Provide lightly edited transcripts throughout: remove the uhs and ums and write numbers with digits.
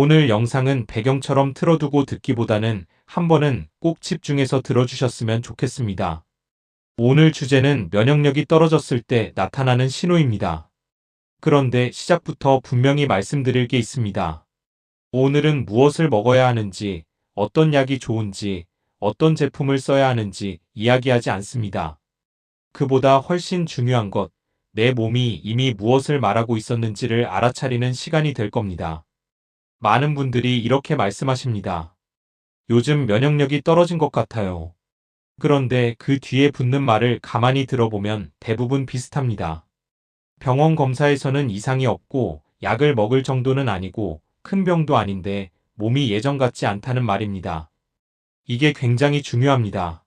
오늘 영상은 배경처럼 틀어두고 듣기보다는 한 번은 꼭 집중해서 들어주셨으면 좋겠습니다. 오늘 주제는 면역력이 떨어졌을 때 나타나는 신호입니다. 그런데 시작부터 분명히 말씀드릴 게 있습니다. 오늘은 무엇을 먹어야 하는지, 어떤 약이 좋은지, 어떤 제품을 써야 하는지 이야기하지 않습니다. 그보다 훨씬 중요한 것, 내 몸이 이미 무엇을 말하고 있었는지를 알아차리는 시간이 될 겁니다. 많은 분들이 이렇게 말씀하십니다. 요즘 면역력이 떨어진 것 같아요. 그런데 그 뒤에 붙는 말을 가만히 들어보면 대부분 비슷합니다. 병원 검사에서는 이상이 없고 약을 먹을 정도는 아니고 큰 병도 아닌데 몸이 예전 같지 않다는 말입니다. 이게 굉장히 중요합니다.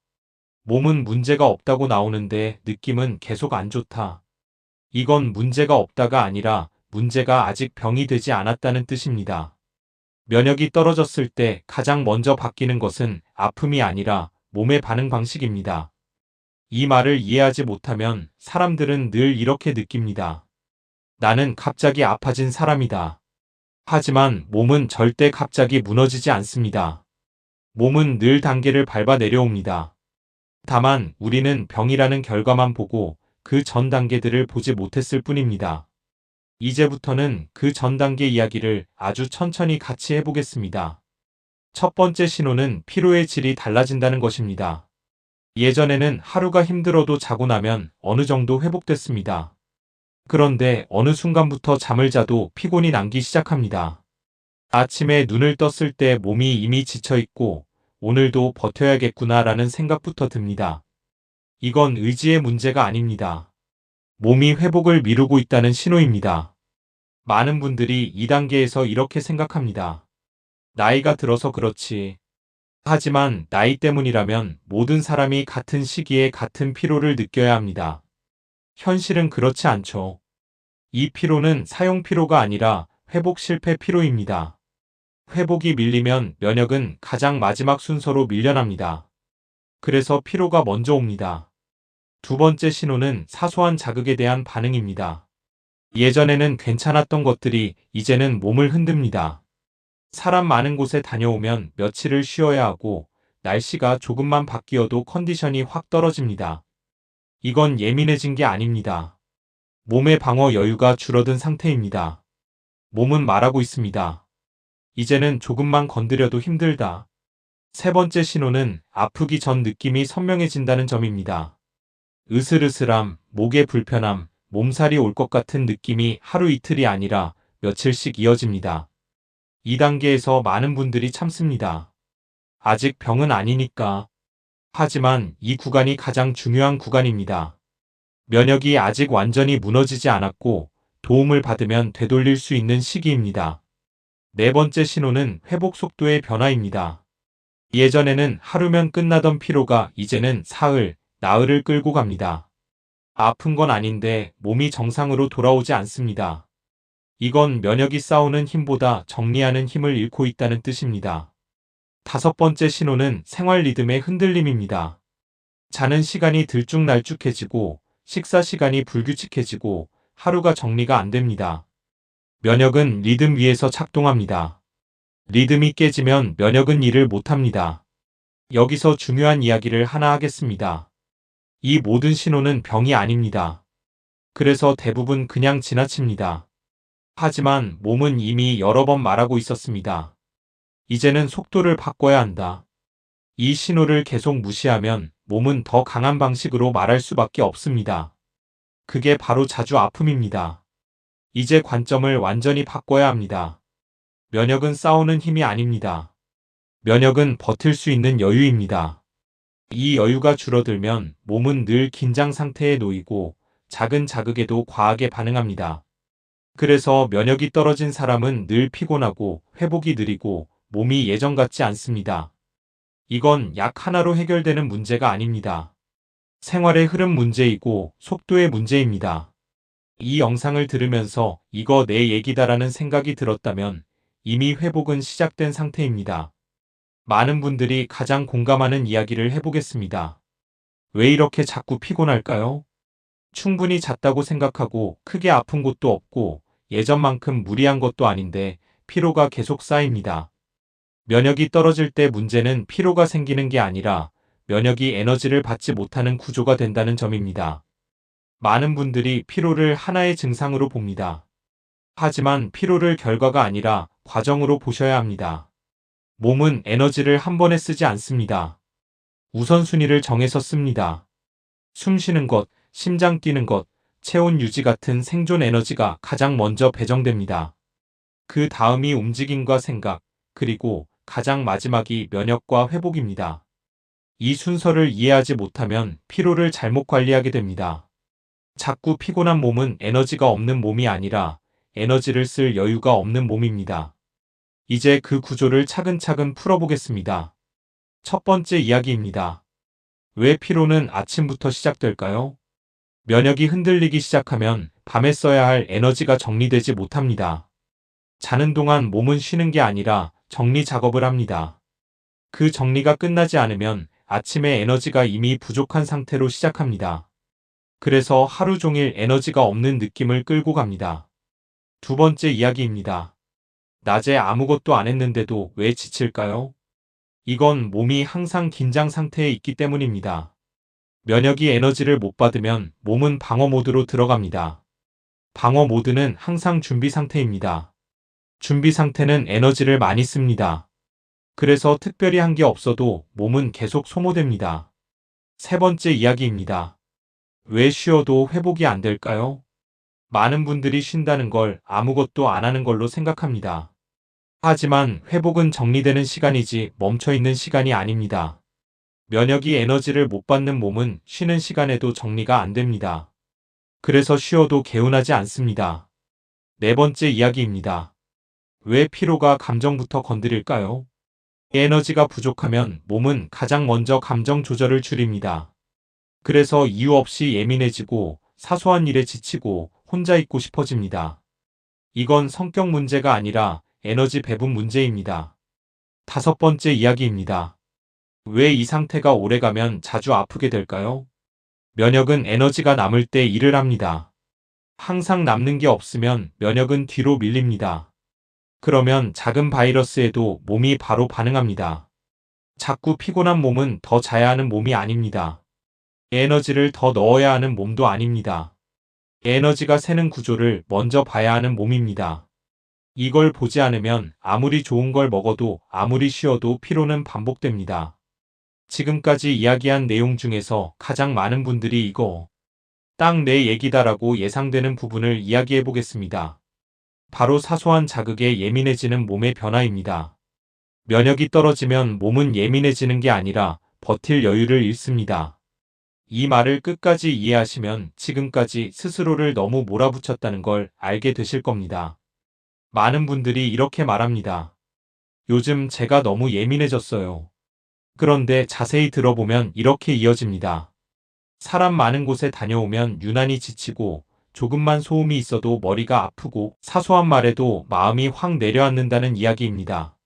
몸은 문제가 없다고 나오는데 느낌은 계속 안 좋다. 이건 문제가 없다가 아니라 문제가 아직 병이 되지 않았다는 뜻입니다. 면역이 떨어졌을 때 가장 먼저 바뀌는 것은 아픔이 아니라 몸의 반응 방식입니다. 이 말을 이해하지 못하면 사람들은 늘 이렇게 느낍니다. 나는 갑자기 아파진 사람이다. 하지만 몸은 절대 갑자기 무너지지 않습니다. 몸은 늘 단계를 밟아 내려옵니다. 다만 우리는 병이라는 결과만 보고 그 전 단계들을 보지 못했을 뿐입니다. 이제부터는 그 전 단계 이야기를 아주 천천히 같이 해보겠습니다. 첫 번째 신호는 피로의 질이 달라진다는 것입니다. 예전에는 하루가 힘들어도 자고 나면 어느 정도 회복됐습니다. 그런데 어느 순간부터 잠을 자도 피곤이 남기 시작합니다. 아침에 눈을 떴을 때 몸이 이미 지쳐있고 오늘도 버텨야겠구나라는 생각부터 듭니다. 이건 의지의 문제가 아닙니다. 몸이 회복을 미루고 있다는 신호입니다. 많은 분들이 이 단계에서 이렇게 생각합니다. 나이가 들어서 그렇지. 하지만 나이 때문이라면 모든 사람이 같은 시기에 같은 피로를 느껴야 합니다. 현실은 그렇지 않죠. 이 피로는 사용 피로가 아니라 회복 실패 피로입니다. 회복이 밀리면 면역은 가장 마지막 순서로 밀려납니다. 그래서 피로가 먼저 옵니다. 두 번째 신호는 사소한 자극에 대한 반응입니다. 예전에는 괜찮았던 것들이 이제는 몸을 흔듭니다. 사람 많은 곳에 다녀오면 며칠을 쉬어야 하고 날씨가 조금만 바뀌어도 컨디션이 확 떨어집니다. 이건 예민해진 게 아닙니다. 몸의 방어 여유가 줄어든 상태입니다. 몸은 말하고 있습니다. 이제는 조금만 건드려도 힘들다. 세 번째 신호는 아프기 전 느낌이 선명해진다는 점입니다. 으슬으슬함, 목의 불편함, 몸살이 올 것 같은 느낌이 하루 이틀이 아니라 며칠씩 이어집니다. 이 단계에서 많은 분들이 참습니다. 아직 병은 아니니까. 하지만 이 구간이 가장 중요한 구간입니다. 면역이 아직 완전히 무너지지 않았고 도움을 받으면 되돌릴 수 있는 시기입니다. 네 번째 신호는 회복 속도의 변화입니다. 예전에는 하루면 끝나던 피로가 이제는 사흘, 나흘을 끌고 갑니다. 아픈 건 아닌데 몸이 정상으로 돌아오지 않습니다. 이건 면역이 싸우는 힘보다 정리하는 힘을 잃고 있다는 뜻입니다. 다섯 번째 신호는 생활 리듬의 흔들림입니다. 자는 시간이 들쭉날쭉해지고 식사 시간이 불규칙해지고 하루가 정리가 안 됩니다. 면역은 리듬 위에서 작동합니다. 리듬이 깨지면 면역은 일을 못합니다. 여기서 중요한 이야기를 하나 하겠습니다. 이 모든 신호는 병이 아닙니다. 그래서 대부분 그냥 지나칩니다. 하지만 몸은 이미 여러 번 말하고 있었습니다. 이제는 속도를 바꿔야 한다. 이 신호를 계속 무시하면 몸은 더 강한 방식으로 말할 수밖에 없습니다. 그게 바로 자주 아픔입니다. 이제 관점을 완전히 바꿔야 합니다. 면역은 싸우는 힘이 아닙니다. 면역은 버틸 수 있는 여유입니다. 이 여유가 줄어들면 몸은 늘 긴장 상태에 놓이고 작은 자극에도 과하게 반응합니다. 그래서 면역이 떨어진 사람은 늘 피곤하고 회복이 느리고 몸이 예전 같지 않습니다. 이건 약 하나로 해결되는 문제가 아닙니다. 생활의 흐름 문제이고 속도의 문제입니다. 이 영상을 들으면서 이거 내 얘기다라는 생각이 들었다면 이미 회복은 시작된 상태입니다. 많은 분들이 가장 공감하는 이야기를 해보겠습니다. 왜 이렇게 자꾸 피곤할까요? 충분히 잤다고 생각하고 크게 아픈 곳도 없고 예전만큼 무리한 것도 아닌데 피로가 계속 쌓입니다. 면역이 떨어질 때 문제는 피로가 생기는 게 아니라 면역이 에너지를 받지 못하는 구조가 된다는 점입니다. 많은 분들이 피로를 하나의 증상으로 봅니다. 하지만 피로를 결과가 아니라 과정으로 보셔야 합니다. 몸은 에너지를 한 번에 쓰지 않습니다. 우선순위를 정해서 씁니다. 숨 쉬는 것, 심장 뛰는 것, 체온 유지 같은 생존 에너지가 가장 먼저 배정됩니다. 그 다음이 움직임과 생각, 그리고 가장 마지막이 면역과 회복입니다. 이 순서를 이해하지 못하면 피로를 잘못 관리하게 됩니다. 자꾸 피곤한 몸은 에너지가 없는 몸이 아니라 에너지를 쓸 여유가 없는 몸입니다. 이제 그 구조를 차근차근 풀어보겠습니다. 첫 번째 이야기입니다. 왜 피로는 아침부터 시작될까요? 면역이 흔들리기 시작하면 밤에 써야 할 에너지가 정리되지 못합니다. 자는 동안 몸은 쉬는 게 아니라 정리 작업을 합니다. 그 정리가 끝나지 않으면 아침에 에너지가 이미 부족한 상태로 시작합니다. 그래서 하루 종일 에너지가 없는 느낌을 끌고 갑니다. 두 번째 이야기입니다. 낮에 아무것도 안 했는데도 왜 지칠까요? 이건 몸이 항상 긴장 상태에 있기 때문입니다. 면역이 에너지를 못 받으면 몸은 방어 모드로 들어갑니다. 방어 모드는 항상 준비 상태입니다. 준비 상태는 에너지를 많이 씁니다. 그래서 특별히 한 게 없어도 몸은 계속 소모됩니다. 세 번째 이야기입니다. 왜 쉬어도 회복이 안 될까요? 많은 분들이 쉰다는 걸 아무것도 안 하는 걸로 생각합니다. 하지만 회복은 정리되는 시간이지 멈춰있는 시간이 아닙니다. 면역이 에너지를 못 받는 몸은 쉬는 시간에도 정리가 안 됩니다. 그래서 쉬어도 개운하지 않습니다. 네 번째 이야기입니다. 왜 피로가 감정부터 건드릴까요? 에너지가 부족하면 몸은 가장 먼저 감정 조절을 줄입니다. 그래서 이유 없이 예민해지고 사소한 일에 지치고 혼자 있고 싶어집니다. 이건 성격 문제가 아니라 에너지 배분 문제입니다. 다섯 번째 이야기입니다. 왜 이 상태가 오래가면 자주 아프게 될까요? 면역은 에너지가 남을 때 일을 합니다. 항상 남는 게 없으면 면역은 뒤로 밀립니다. 그러면 작은 바이러스에도 몸이 바로 반응합니다. 자꾸 피곤한 몸은 더 자야 하는 몸이 아닙니다. 에너지를 더 넣어야 하는 몸도 아닙니다. 에너지가 새는 구조를 먼저 봐야 하는 몸입니다. 이걸 보지 않으면 아무리 좋은 걸 먹어도 아무리 쉬어도 피로는 반복됩니다. 지금까지 이야기한 내용 중에서 가장 많은 분들이 이거 딱 내 얘기다라고 예상되는 부분을 이야기해 보겠습니다. 바로 사소한 자극에 예민해지는 몸의 변화입니다. 면역이 떨어지면 몸은 예민해지는 게 아니라 버틸 여유를 잃습니다. 이 말을 끝까지 이해하시면 지금까지 스스로를 너무 몰아붙였다는 걸 알게 되실 겁니다. 많은 분들이 이렇게 말합니다. 요즘 제가 너무 예민해졌어요. 그런데 자세히 들어보면 이렇게 이어집니다. 사람 많은 곳에 다녀오면 유난히 지치고 조금만 소음이 있어도 머리가 아프고 사소한 말에도 마음이 확 내려앉는다는 이야기입니다.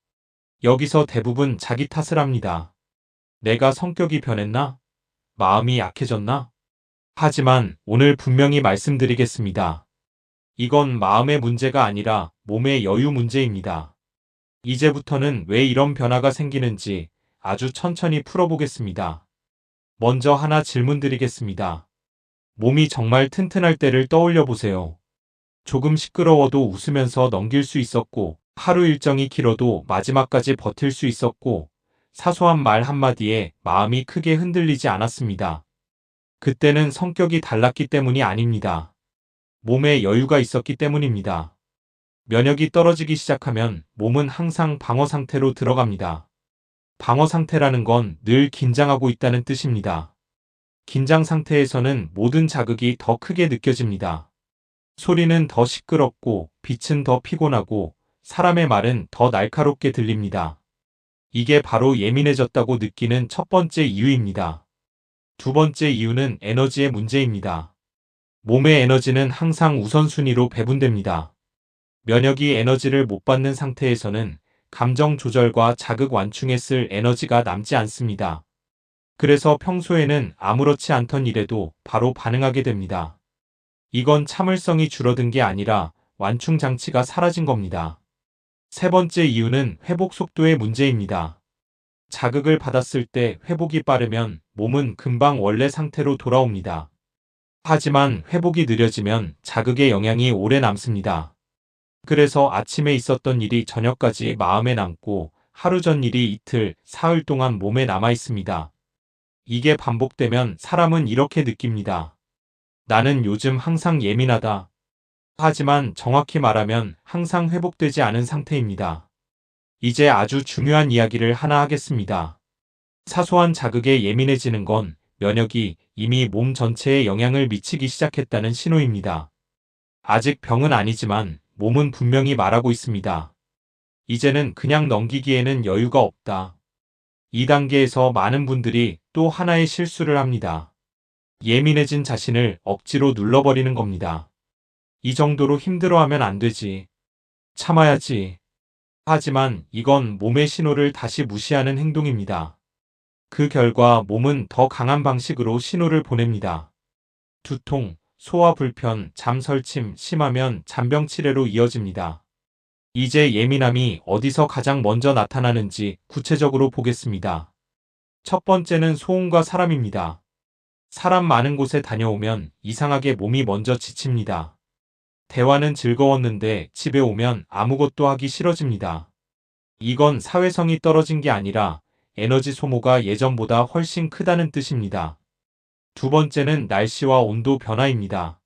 여기서 대부분 자기 탓을 합니다. 내가 성격이 변했나? 마음이 약해졌나? 하지만 오늘 분명히 말씀드리겠습니다. 이건 마음의 문제가 아니라 몸의 여유 문제입니다. 이제부터는 왜 이런 변화가 생기는지 아주 천천히 풀어보겠습니다. 먼저 하나 질문 드리겠습니다. 몸이 정말 튼튼할 때를 떠올려 보세요. 조금 시끄러워도 웃으면서 넘길 수 있었고, 하루 일정이 길어도 마지막까지 버틸 수 있었고, 사소한 말 한마디에 마음이 크게 흔들리지 않았습니다. 그때는 성격이 달랐기 때문이 아닙니다. 몸에 여유가 있었기 때문입니다. 면역이 떨어지기 시작하면 몸은 항상 방어 상태로 들어갑니다. 방어 상태라는 건 늘 긴장하고 있다는 뜻입니다. 긴장 상태에서는 모든 자극이 더 크게 느껴집니다. 소리는 더 시끄럽고 빛은 더 피곤하고 사람의 말은 더 날카롭게 들립니다. 이게 바로 예민해졌다고 느끼는 첫 번째 이유입니다. 두 번째 이유는 에너지의 문제입니다. 몸의 에너지는 항상 우선순위로 배분됩니다. 면역이 에너지를 못 받는 상태에서는 감정 조절과 자극 완충에 쓸 에너지가 남지 않습니다. 그래서 평소에는 아무렇지 않던 일에도 바로 반응하게 됩니다. 이건 참을성이 줄어든 게 아니라 완충 장치가 사라진 겁니다. 세 번째 이유는 회복 속도의 문제입니다. 자극을 받았을 때 회복이 빠르면 몸은 금방 원래 상태로 돌아옵니다. 하지만 회복이 느려지면 자극의 영향이 오래 남습니다. 그래서 아침에 있었던 일이 저녁까지 마음에 남고 하루 전 일이 이틀, 사흘 동안 몸에 남아 있습니다. 이게 반복되면 사람은 이렇게 느낍니다. 나는 요즘 항상 예민하다. 하지만 정확히 말하면 항상 회복되지 않은 상태입니다. 이제 아주 중요한 이야기를 하나 하겠습니다. 사소한 자극에 예민해지는 건 면역이 이미 몸 전체에 영향을 미치기 시작했다는 신호입니다. 아직 병은 아니지만 몸은 분명히 말하고 있습니다. 이제는 그냥 넘기기에는 여유가 없다. 이 단계에서 많은 분들이 또 하나의 실수를 합니다. 예민해진 자신을 억지로 눌러버리는 겁니다. 이 정도로 힘들어하면 안 되지. 참아야지. 하지만 이건 몸의 신호를 다시 무시하는 행동입니다. 그 결과 몸은 더 강한 방식으로 신호를 보냅니다. 두통, 소화 불편, 잠설침, 심하면 잔병 치레로 이어집니다. 이제 예민함이 어디서 가장 먼저 나타나는지 구체적으로 보겠습니다. 첫 번째는 소음과 사람입니다. 사람 많은 곳에 다녀오면 이상하게 몸이 먼저 지칩니다. 대화는 즐거웠는데 집에 오면 아무것도 하기 싫어집니다. 이건 사회성이 떨어진 게 아니라 에너지 소모가 예전보다 훨씬 크다는 뜻입니다. 두 번째는 날씨와 온도 변화입니다.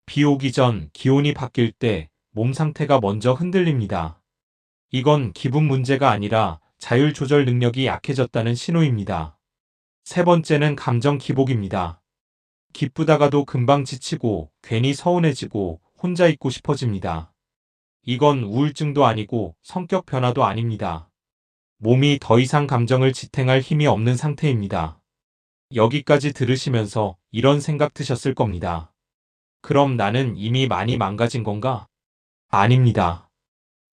비 오기 전 기온이 바뀔 때 몸 상태가 먼저 흔들립니다. 이건 기분 문제가 아니라 자율 조절 능력이 약해졌다는 신호입니다. 세 번째는 감정 기복입니다. 기쁘다가도 금방 지치고 괜히 서운해지고 혼자 있고 싶어집니다. 이건 우울증도 아니고 성격 변화도 아닙니다. 몸이 더 이상 감정을 지탱할 힘이 없는 상태입니다. 여기까지 들으시면서 이런 생각 드셨을 겁니다. 그럼 나는 이미 많이 망가진 건가? 아닙니다.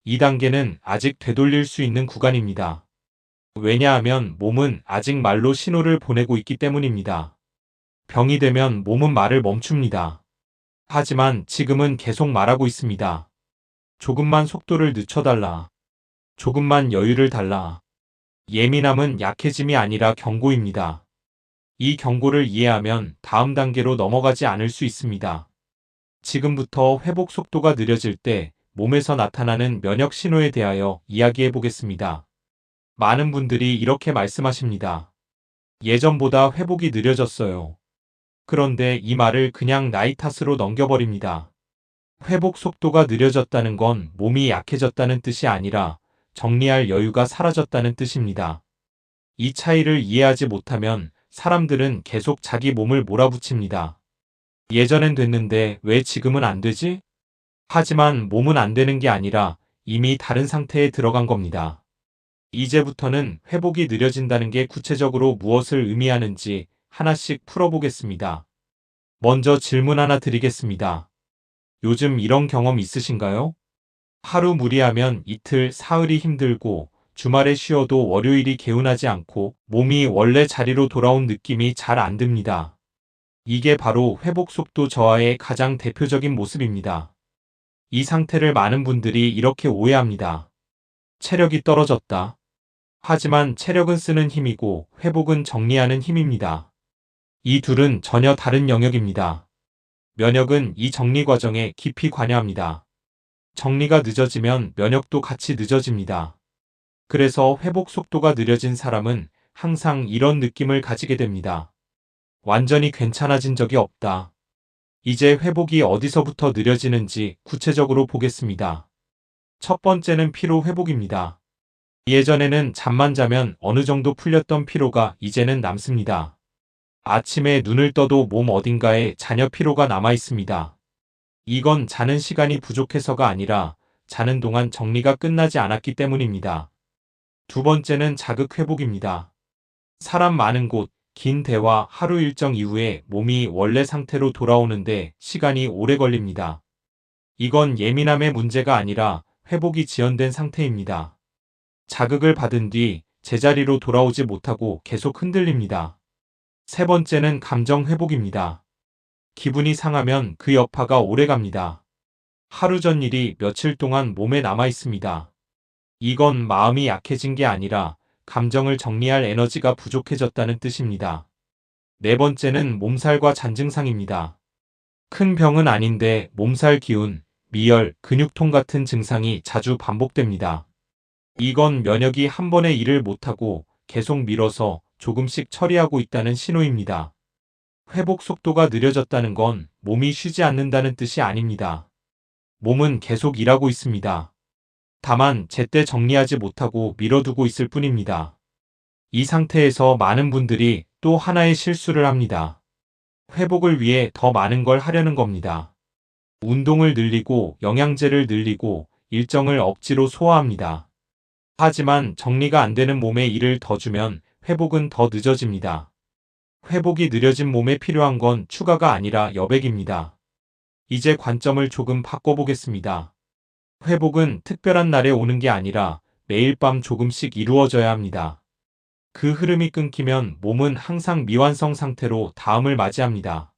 이 단계는 아직 되돌릴 수 있는 구간입니다. 왜냐하면 몸은 아직 말로 신호를 보내고 있기 때문입니다. 병이 되면 몸은 말을 멈춥니다. 하지만 지금은 계속 말하고 있습니다. 조금만 속도를 늦춰달라. 조금만 여유를 달라. 예민함은 약해짐이 아니라 경고입니다. 이 경고를 이해하면 다음 단계로 넘어가지 않을 수 있습니다. 지금부터 회복 속도가 느려질 때 몸에서 나타나는 면역 신호에 대하여 이야기해 보겠습니다. 많은 분들이 이렇게 말씀하십니다. 예전보다 회복이 느려졌어요. 그런데 이 말을 그냥 나이 탓으로 넘겨버립니다. 회복 속도가 느려졌다는 건 몸이 약해졌다는 뜻이 아니라 정리할 여유가 사라졌다는 뜻입니다. 이 차이를 이해하지 못하면 사람들은 계속 자기 몸을 몰아붙입니다. 예전엔 됐는데 왜 지금은 안 되지? 하지만 몸은 안 되는 게 아니라 이미 다른 상태에 들어간 겁니다. 이제부터는 회복이 느려진다는 게 구체적으로 무엇을 의미하는지 하나씩 풀어보겠습니다. 먼저 질문 하나 드리겠습니다. 요즘 이런 경험 있으신가요? 하루 무리하면 이틀, 사흘이 힘들고 주말에 쉬어도 월요일이 개운하지 않고 몸이 원래 자리로 돌아온 느낌이 잘 안 듭니다. 이게 바로 회복 속도 저하의 가장 대표적인 모습입니다. 이 상태를 많은 분들이 이렇게 오해합니다. 체력이 떨어졌다. 하지만 체력은 쓰는 힘이고 회복은 정리하는 힘입니다. 이 둘은 전혀 다른 영역입니다. 면역은 이 정리 과정에 깊이 관여합니다. 정리가 늦어지면 면역도 같이 늦어집니다. 그래서 회복 속도가 느려진 사람은 항상 이런 느낌을 가지게 됩니다. 완전히 괜찮아진 적이 없다. 이제 회복이 어디서부터 느려지는지 구체적으로 보겠습니다. 첫 번째는 피로 회복입니다. 예전에는 잠만 자면 어느 정도 풀렸던 피로가 이제는 남습니다. 아침에 눈을 떠도 몸 어딘가에 잔여 피로가 남아 있습니다. 이건 자는 시간이 부족해서가 아니라 자는 동안 정리가 끝나지 않았기 때문입니다. 두 번째는 자극 회복입니다. 사람 많은 곳, 긴 대화, 하루 일정 이후에 몸이 원래 상태로 돌아오는데 시간이 오래 걸립니다. 이건 예민함의 문제가 아니라 회복이 지연된 상태입니다. 자극을 받은 뒤 제자리로 돌아오지 못하고 계속 흔들립니다. 세 번째는 감정 회복입니다. 기분이 상하면 그 여파가 오래 갑니다. 하루 전 일이 며칠 동안 몸에 남아 있습니다. 이건 마음이 약해진 게 아니라 감정을 정리할 에너지가 부족해졌다는 뜻입니다. 네 번째는 몸살과 잔증상입니다. 큰 병은 아닌데 몸살 기운, 미열, 근육통 같은 증상이 자주 반복됩니다. 이건 면역이 한 번에 일을 못하고 계속 미뤄서 조금씩 처리하고 있다는 신호입니다. 회복 속도가 느려졌다는 건 몸이 쉬지 않는다는 뜻이 아닙니다. 몸은 계속 일하고 있습니다. 다만 제때 정리하지 못하고 미뤄두고 있을 뿐입니다. 이 상태에서 많은 분들이 또 하나의 실수를 합니다. 회복을 위해 더 많은 걸 하려는 겁니다. 운동을 늘리고 영양제를 늘리고 일정을 억지로 소화합니다. 하지만 정리가 안 되는 몸에 일을 더 주면 회복은 더 늦어집니다. 회복이 느려진 몸에 필요한 건 추가가 아니라 여백입니다. 이제 관점을 조금 바꿔보겠습니다. 회복은 특별한 날에 오는 게 아니라 매일 밤 조금씩 이루어져야 합니다. 그 흐름이 끊기면 몸은 항상 미완성 상태로 다음을 맞이합니다.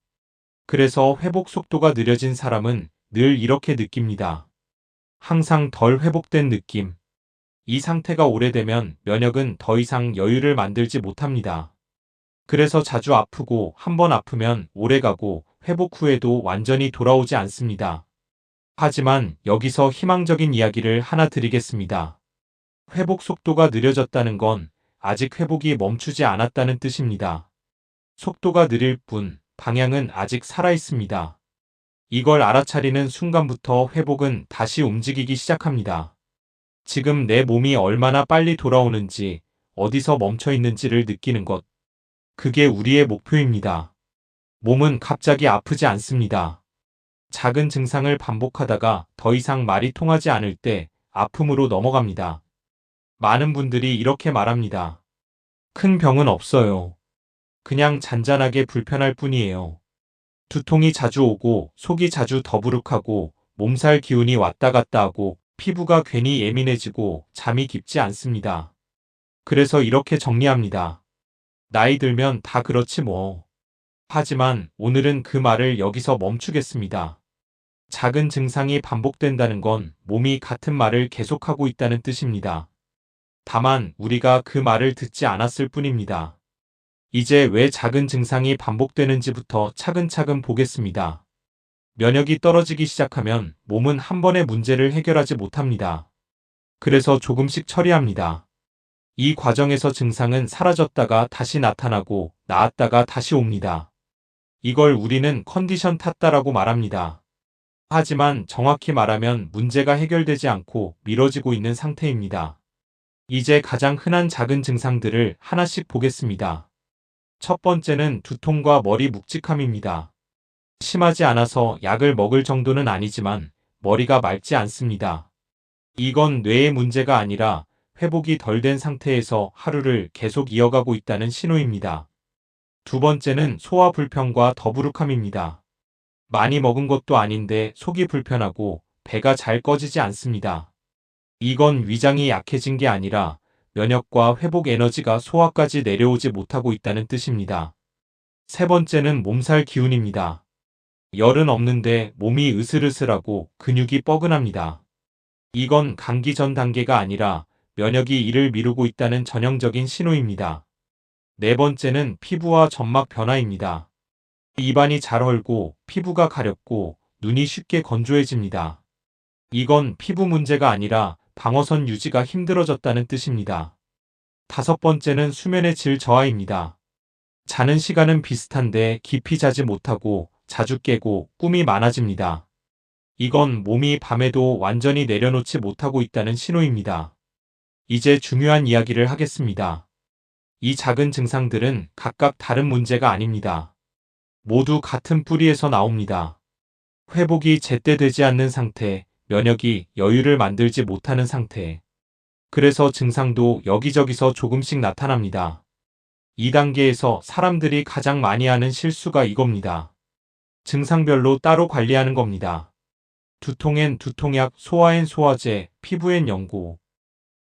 그래서 회복 속도가 느려진 사람은 늘 이렇게 느낍니다. 항상 덜 회복된 느낌. 이 상태가 오래되면 면역은 더 이상 여유를 만들지 못합니다. 그래서 자주 아프고 한 번 아프면 오래가고 회복 후에도 완전히 돌아오지 않습니다. 하지만 여기서 희망적인 이야기를 하나 드리겠습니다. 회복 속도가 느려졌다는 건 아직 회복이 멈추지 않았다는 뜻입니다. 속도가 느릴 뿐 방향은 아직 살아있습니다. 이걸 알아차리는 순간부터 회복은 다시 움직이기 시작합니다. 지금 내 몸이 얼마나 빨리 돌아오는지, 어디서 멈춰 있는지를 느끼는 것. 그게 우리의 목표입니다. 몸은 갑자기 아프지 않습니다. 작은 증상을 반복하다가 더 이상 말이 통하지 않을 때 아픔으로 넘어갑니다. 많은 분들이 이렇게 말합니다. 큰 병은 없어요. 그냥 잔잔하게 불편할 뿐이에요. 두통이 자주 오고 속이 자주 더부룩하고 몸살 기운이 왔다 갔다 하고 피부가 괜히 예민해지고 잠이 깊지 않습니다. 그래서 이렇게 정리합니다. 나이 들면 다 그렇지 뭐. 하지만 오늘은 그 말을 여기서 멈추겠습니다. 작은 증상이 반복된다는 건 몸이 같은 말을 계속하고 있다는 뜻입니다. 다만 우리가 그 말을 듣지 않았을 뿐입니다. 이제 왜 작은 증상이 반복되는지부터 차근차근 보겠습니다. 면역이 떨어지기 시작하면 몸은 한 번에 문제를 해결하지 못합니다. 그래서 조금씩 처리합니다. 이 과정에서 증상은 사라졌다가 다시 나타나고 나았다가 다시 옵니다. 이걸 우리는 컨디션 탔다라고 말합니다. 하지만 정확히 말하면 문제가 해결되지 않고 미뤄지고 있는 상태입니다. 이제 가장 흔한 작은 증상들을 하나씩 보겠습니다. 첫 번째는 두통과 머리 묵직함입니다. 심하지 않아서 약을 먹을 정도는 아니지만 머리가 맑지 않습니다. 이건 뇌의 문제가 아니라 회복이 덜 된 상태에서 하루를 계속 이어가고 있다는 신호입니다. 두 번째는 소화 불편과 더부룩함입니다. 많이 먹은 것도 아닌데 속이 불편하고 배가 잘 꺼지지 않습니다. 이건 위장이 약해진 게 아니라 면역과 회복 에너지가 소화까지 내려오지 못하고 있다는 뜻입니다. 세 번째는 몸살 기운입니다. 열은 없는데 몸이 으슬으슬하고 근육이 뻐근합니다. 이건 감기 전 단계가 아니라 면역이 일을 미루고 있다는 전형적인 신호입니다. 네 번째는 피부와 점막 변화입니다. 입안이 잘 헐고 피부가 가렵고 눈이 쉽게 건조해집니다. 이건 피부 문제가 아니라 방어선 유지가 힘들어졌다는 뜻입니다. 다섯 번째는 수면의 질 저하입니다. 자는 시간은 비슷한데 깊이 자지 못하고 자주 깨고 꿈이 많아집니다. 이건 몸이 밤에도 완전히 내려놓지 못하고 있다는 신호입니다. 이제 중요한 이야기를 하겠습니다. 이 작은 증상들은 각각 다른 문제가 아닙니다. 모두 같은 뿌리에서 나옵니다. 회복이 제때 되지 않는 상태, 면역이 여유를 만들지 못하는 상태. 그래서 증상도 여기저기서 조금씩 나타납니다. 2단계에서 사람들이 가장 많이 하는 실수가 이겁니다. 증상별로 따로 관리하는 겁니다. 두통엔 두통약, 소화엔 소화제, 피부엔 연고.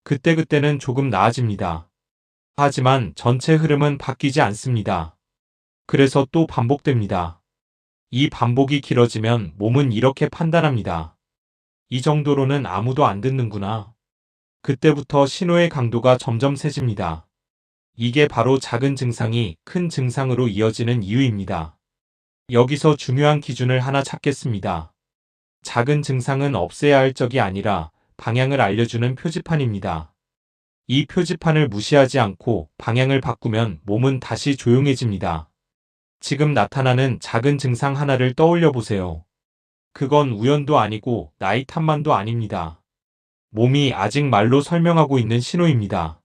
그때그때는 조금 나아집니다. 하지만 전체 흐름은 바뀌지 않습니다. 그래서 또 반복됩니다. 이 반복이 길어지면 몸은 이렇게 판단합니다. 이 정도로는 아무도 안 듣는구나. 그때부터 신호의 강도가 점점 세집니다. 이게 바로 작은 증상이 큰 증상으로 이어지는 이유입니다. 여기서 중요한 기준을 하나 찾겠습니다. 작은 증상은 없애야 할 적이 아니라 방향을 알려주는 표지판입니다. 이 표지판을 무시하지 않고 방향을 바꾸면 몸은 다시 조용해집니다. 지금 나타나는 작은 증상 하나를 떠올려 보세요. 그건 우연도 아니고 나이 탓만도 아닙니다. 몸이 아직 말로 설명하고 있는 신호입니다.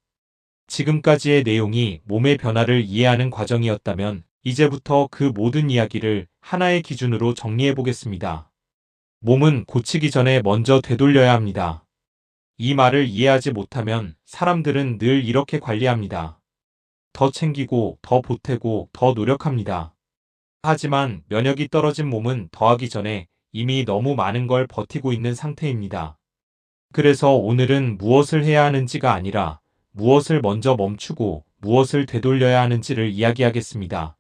지금까지의 내용이 몸의 변화를 이해하는 과정이었다면 이제부터 그 모든 이야기를 하나의 기준으로 정리해 보겠습니다. 몸은 고치기 전에 먼저 되돌려야 합니다. 이 말을 이해하지 못하면 사람들은 늘 이렇게 관리합니다. 더 챙기고, 더 보태고, 더 노력합니다. 하지만 면역이 떨어진 몸은 더하기 전에 이미 너무 많은 걸 버티고 있는 상태입니다. 그래서 오늘은 무엇을 해야 하는지가 아니라 무엇을 먼저 멈추고 무엇을 되돌려야 하는지를 이야기하겠습니다.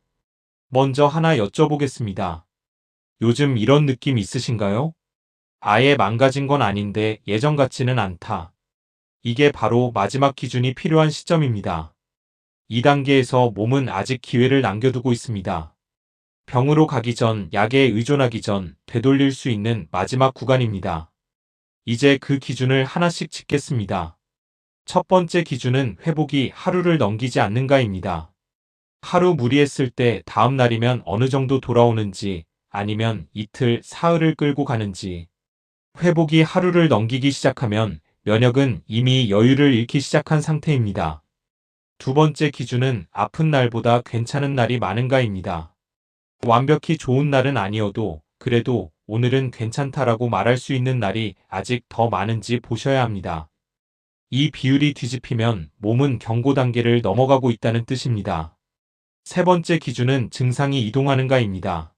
먼저 하나 여쭤보겠습니다. 요즘 이런 느낌 있으신가요? 아예 망가진 건 아닌데 예전 같지는 않다. 이게 바로 마지막 기준이 필요한 시점입니다. 이 단계에서 몸은 아직 기회를 남겨두고 있습니다. 병으로 가기 전, 약에 의존하기 전 되돌릴 수 있는 마지막 구간입니다. 이제 그 기준을 하나씩 짚겠습니다. 첫 번째 기준은 회복이 하루를 넘기지 않는가입니다. 하루 무리했을 때 다음 날이면 어느 정도 돌아오는지 아니면 이틀, 사흘을 끌고 가는지. 회복이 하루를 넘기기 시작하면 면역은 이미 여유를 잃기 시작한 상태입니다. 두 번째 기준은 아픈 날보다 괜찮은 날이 많은가입니다. 완벽히 좋은 날은 아니어도 그래도 오늘은 괜찮다라고 말할 수 있는 날이 아직 더 많은지 보셔야 합니다. 이 비율이 뒤집히면 몸은 경고 단계를 넘어가고 있다는 뜻입니다. 세 번째 기준은 증상이 이동하는가입니다.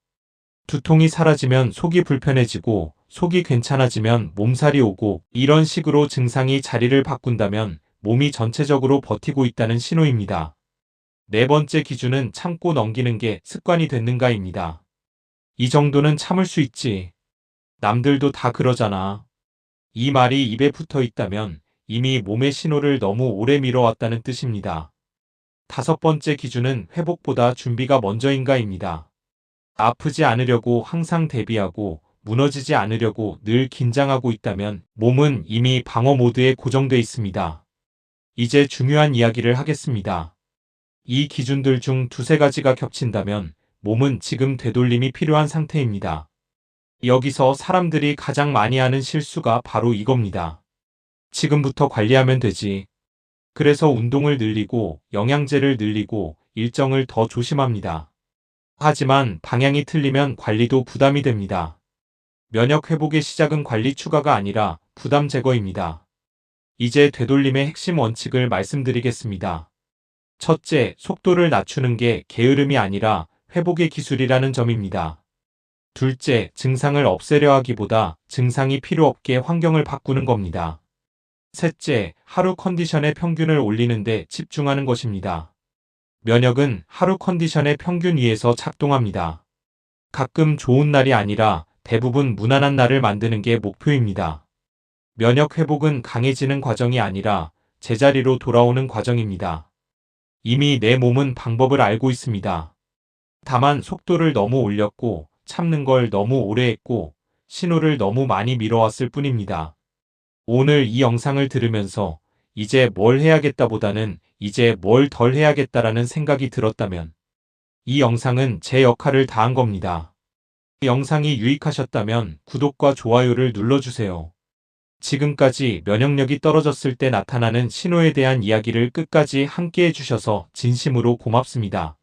두통이 사라지면 속이 불편해지고 속이 괜찮아지면 몸살이 오고 이런 식으로 증상이 자리를 바꾼다면 몸이 전체적으로 버티고 있다는 신호입니다. 네 번째 기준은 참고 넘기는 게 습관이 됐는가입니다. 이 정도는 참을 수 있지. 남들도 다 그러잖아. 이 말이 입에 붙어 있다면 이미 몸의 신호를 너무 오래 미뤄왔다는 뜻입니다. 다섯 번째 기준은 회복보다 준비가 먼저인가입니다. 아프지 않으려고 항상 대비하고 무너지지 않으려고 늘 긴장하고 있다면 몸은 이미 방어 모드에 고정돼 있습니다. 이제 중요한 이야기를 하겠습니다. 이 기준들 중 두세 가지가 겹친다면 몸은 지금 되돌림이 필요한 상태입니다. 여기서 사람들이 가장 많이 하는 실수가 바로 이겁니다. 지금부터 관리하면 되지. 그래서 운동을 늘리고 영양제를 늘리고 일정을 더 조심합니다. 하지만 방향이 틀리면 관리도 부담이 됩니다. 면역 회복의 시작은 관리 추가가 아니라 부담 제거입니다. 이제 되돌림의 핵심 원칙을 말씀드리겠습니다. 첫째, 속도를 낮추는 게 게으름이 아니라 회복의 기술이라는 점입니다. 둘째, 증상을 없애려 하기보다 증상이 필요 없게 환경을 바꾸는 겁니다. 셋째, 하루 컨디션의 평균을 올리는 데 집중하는 것입니다. 면역은 하루 컨디션의 평균 위에서 작동합니다. 가끔 좋은 날이 아니라 대부분 무난한 날을 만드는 게 목표입니다. 면역 회복은 강해지는 과정이 아니라 제자리로 돌아오는 과정입니다. 이미 내 몸은 방법을 알고 있습니다. 다만 속도를 너무 올렸고 참는 걸 너무 오래 했고 신호를 너무 많이 미뤄왔을 뿐입니다. 오늘 이 영상을 들으면서 이제 뭘 해야겠다보다는 이제 뭘 덜 해야겠다라는 생각이 들었다면 이 영상은 제 역할을 다한 겁니다. 영상이 유익하셨다면 구독과 좋아요를 눌러주세요. 지금까지 면역력이 떨어졌을 때 나타나는 신호에 대한 이야기를 끝까지 함께 해주셔서 진심으로 고맙습니다.